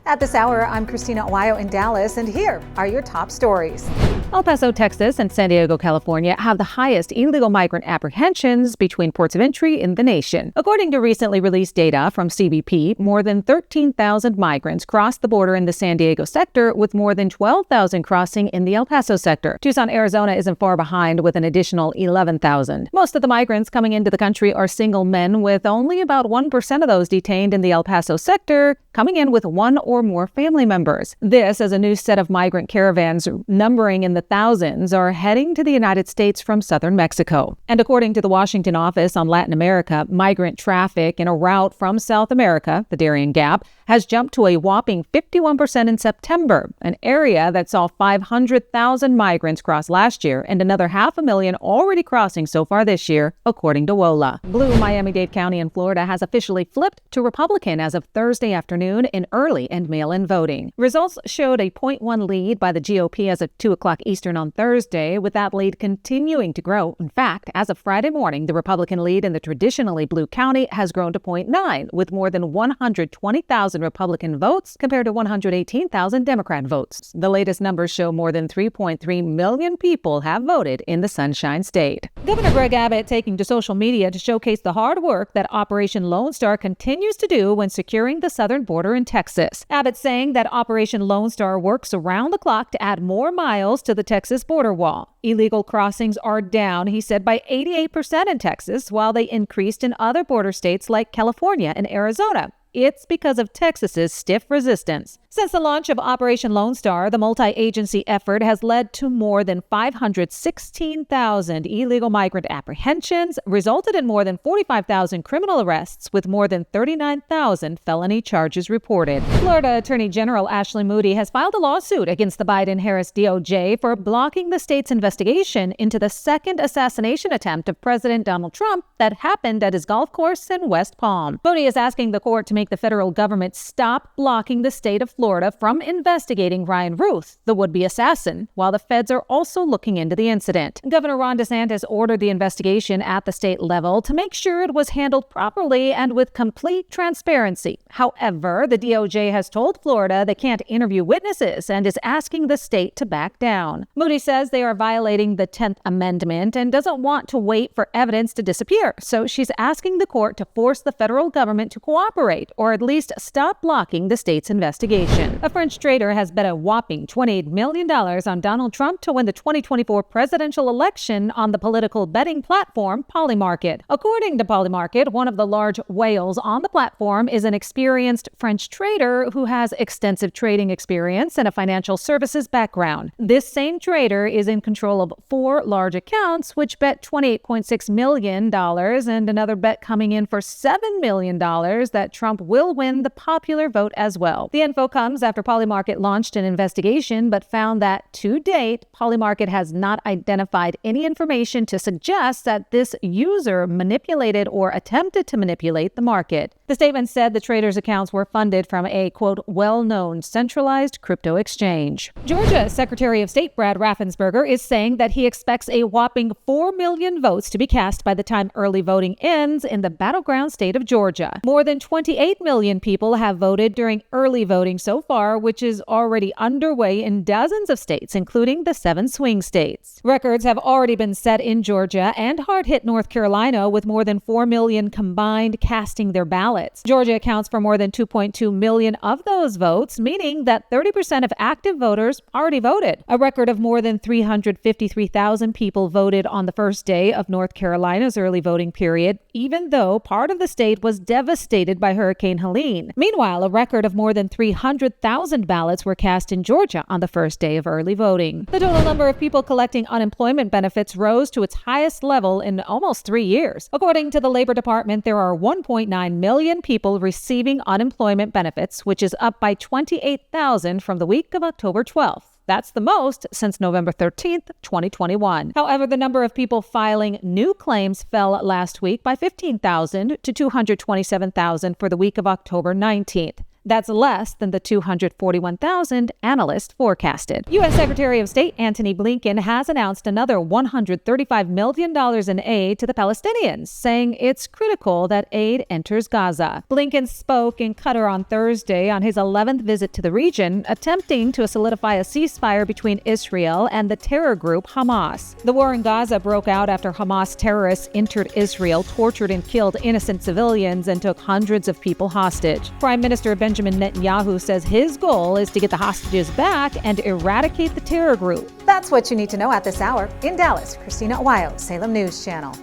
At this hour, I'm Christina Aguayo in Dallas, and here are your top stories. El Paso, Texas, and San Diego, California have the highest illegal migrant apprehensions between ports of entry in the nation. According to recently released data from CBP, more than 13,000 migrants crossed the border in the San Diego sector, with more than 12,000 crossing in the El Paso sector. Tucson, Arizona isn't far behind with an additional 11,000. Most of the migrants coming into the country are single men, with only about 1% of those detained in the El Paso sector coming in with one or more family members. This, as a new set of migrant caravans numbering in the thousands are heading to the United States from southern Mexico. And according to the Washington Office on Latin America, migrant traffic in a route from South America, the Darien Gap, has jumped to a whopping 51% in September, an area that saw 500,000 migrants cross last year and another 500,000 already crossing so far this year, according to WOLA. Blue Miami-Dade County in Florida has officially flipped to Republican as of Thursday afternoon in early and mail-in voting. Results showed a 0.1 lead by the GOP as of 2 o'clock Eastern on Thursday, with that lead continuing to grow. In fact, as of Friday morning, the Republican lead in the traditionally blue county has grown to 0.9, with more than 120,000 Republican votes compared to 118,000 Democrat votes. The latest numbers show more than 3.3 million people have voted in the Sunshine State. Governor Greg Abbott taking to social media to showcase the hard work that Operation Lone Star continues to do when securing the southern border in Texas. Abbott saying that Operation Lone Star works around the clock to add more miles to the Texas border wall. Illegal crossings are down, he said, by 88% in Texas, while they increased in other border states like California and Arizona. It's because of Texas's stiff resistance. Since the launch of Operation Lone Star, the multi-agency effort has led to more than 516,000 illegal migrant apprehensions, resulted in more than 45,000 criminal arrests, with more than 39,000 felony charges reported. Florida Attorney General Ashley Moody has filed a lawsuit against the Biden-Harris DOJ for blocking the state's investigation into the second assassination attempt of President Donald Trump that happened at his golf course in West Palm. Moody is asking the court to make the federal government stop blocking the state of Florida from investigating Ryan Ruth, the would-be assassin, while the feds are also looking into the incident. Governor Ron DeSantis ordered the investigation at the state level to make sure it was handled properly and with complete transparency. However, the DOJ has told Florida they can't interview witnesses and is asking the state to back down. Moody says they are violating the 10th Amendment and doesn't want to wait for evidence to disappear, so she's asking the court to force the federal government to cooperate or at least stop blocking the state's investigation. A French trader has bet a whopping $28 million on Donald Trump to win the 2024 presidential election on the political betting platform Polymarket. According to Polymarket, one of the large whales on the platform is an experienced French trader who has extensive trading experience and a financial services background. This same trader is in control of 4 large accounts, which bet $28.6 million and another bet coming in for $7 million that Trump will win the popular vote as well. The info comes after Polymarket launched an investigation, but found that to date, Polymarket has not identified any information to suggest that this user manipulated or attempted to manipulate the market. The statement said the trader's accounts were funded from a, quote, well-known centralized crypto exchange. Georgia Secretary of State Brad Raffensperger is saying that he expects a whopping 4 million votes to be cast by the time early voting ends in the battleground state of Georgia. More than 28 million people have voted during early voting so far, which is already underway in dozens of states, including the 7 swing states. Records have already been set in Georgia and hard-hit North Carolina, with more than 4 million combined casting their ballots. Georgia accounts for more than 2.2 million of those votes, meaning that 30% of active voters already voted. A record of more than 353,000 people voted on the first day of North Carolina's early voting period, even though part of the state was devastated by Hurricane Helene. Meanwhile, a record of more than 300,000 ballots were cast in Georgia on the first day of early voting. The total number of people collecting unemployment benefits rose to its highest level in almost 3 years. According to the Labor Department, there are 1.9 million people receiving unemployment benefits, which is up by 28,000 from the week of October 12th. That's the most since November 13th, 2021. However, the number of people filing new claims fell last week by 15,000 to 227,000 for the week of October 19th. That's less than the 241,000 analysts forecasted. U.S. Secretary of State Antony Blinken has announced another $135 million in aid to the Palestinians, saying it's critical that aid enters Gaza. Blinken spoke in Qatar on Thursday on his 11th visit to the region, attempting to solidify a ceasefire between Israel and the terror group Hamas. The war in Gaza broke out after Hamas terrorists entered Israel, tortured and killed innocent civilians, and took hundreds of people hostage. Prime Minister Benjamin Netanyahu says his goal is to get the hostages back and eradicate the terror group. That's what you need to know at this hour. In Dallas, Christina, Aguayo, Salem News Channel.